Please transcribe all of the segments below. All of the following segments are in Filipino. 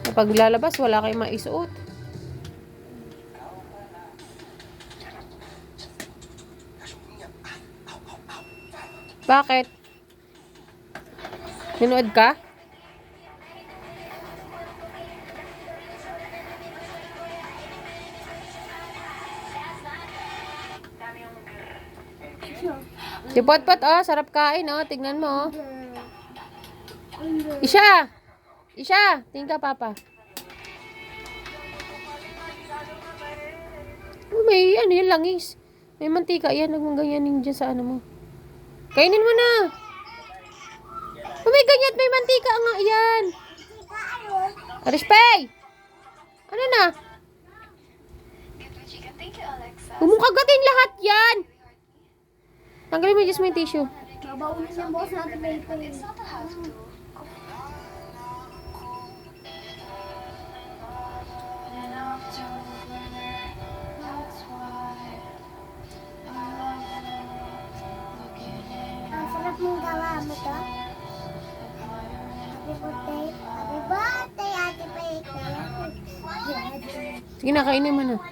Kapag lalabas, wala kayong maisuot. Bakit? Nanood ka? Si Potpot, oh, sarap kain, oh. Tignan mo, oh. Isha! Isha! Tingin ka, Papa. May, ano yan, langis. May mantika yan. Nagmangganyanin dyan sa ano mo. Kainin mo na. Oh, may ganyan. May mantika nga yan. Arispay! Ano na? Huwag mong kagatin lahat yan. Tanggalin mo yung Jasmine tissue. Mabaunin yung boss natin may ito. Ang sarap mong gawa mo to. Happy birthday. Happy birthday, Ate Pepe. Sige na, kainin mo na.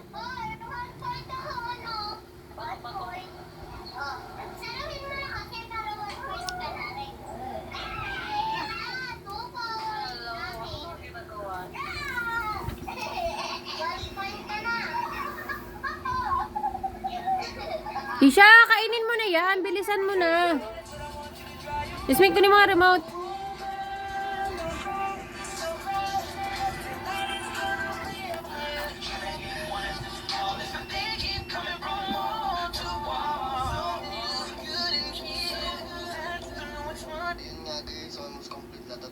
Isha, kainin mo na yan. Bilisan mo na. Jasmine, kunin mo nga remote.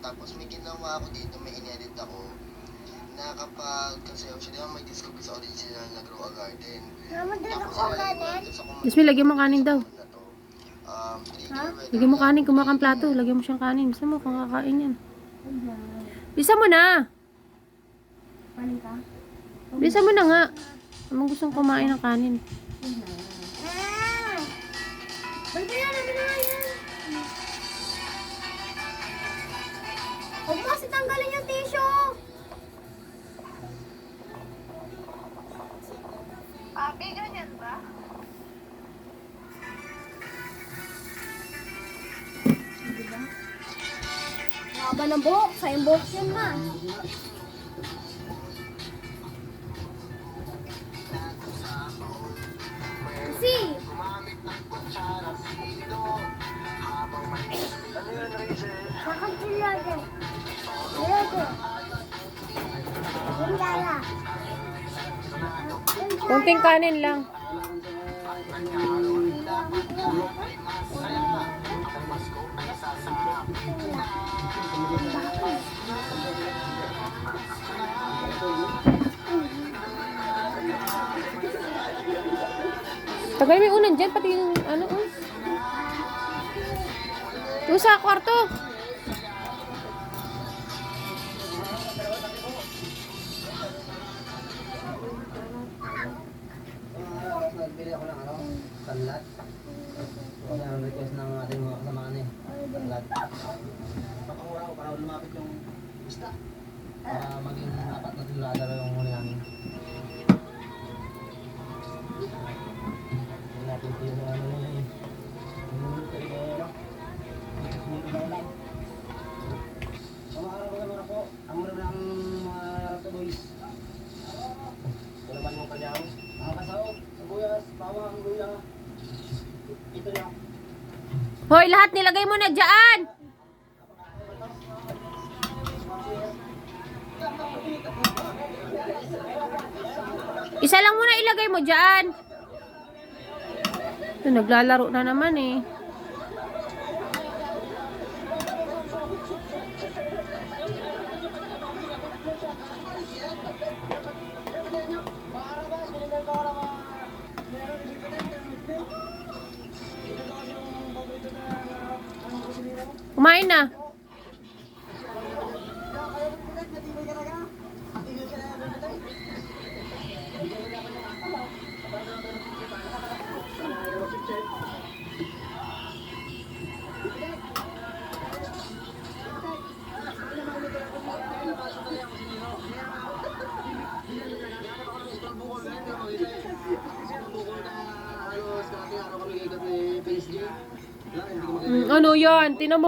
Tapos may ginawa ako dito, may in-edit ako na kapag kasi siya naman may discover sa original na Grow a Garden. Mama, doon ako kanin. Jasmine, lagyan mo kanin daw. Lagyan mo kanin, kumakang plato. Lagyan mo siyang kanin. Bisa mo, kung kakain yan. Bisa mo na. Kanin ka? Bisa mo na nga. Amang gustong kumain ng kanin. Balik yan, namin na yan. Huwag mo kasi tanggalin yung tissue. Ganyan ba? Haba ng buhok. Sayang buhok yun, ma. Kasi, kakagsilado. Silado. Hindala. Kunting kanin lang. Tagal may unan dyan, pati yung ano, oh. Yung sa kwarto. Nagbili ako ng ano, salad. Kasi ang request ng ating mga kasamaan eh, salad. Napakura ko para lumapit yung isda. Para maging apat na tilada yung huli namin. Hindi natin ito yung ano yun eh. Pamahara ko naman ako. Ang mura ng mga Raptor Boys. Ito naman yung kanyang mga kasaw, sabuyas, bawang, luya. Ito niya. Hoy, lahat nilagay mo na dyan. Isa lang muna ilagay mo dyan. Ito, naglalaro na naman eh. Kumain na. yung finish niya. Wala, hindi ko magaling. Ano yan? Tinan mo.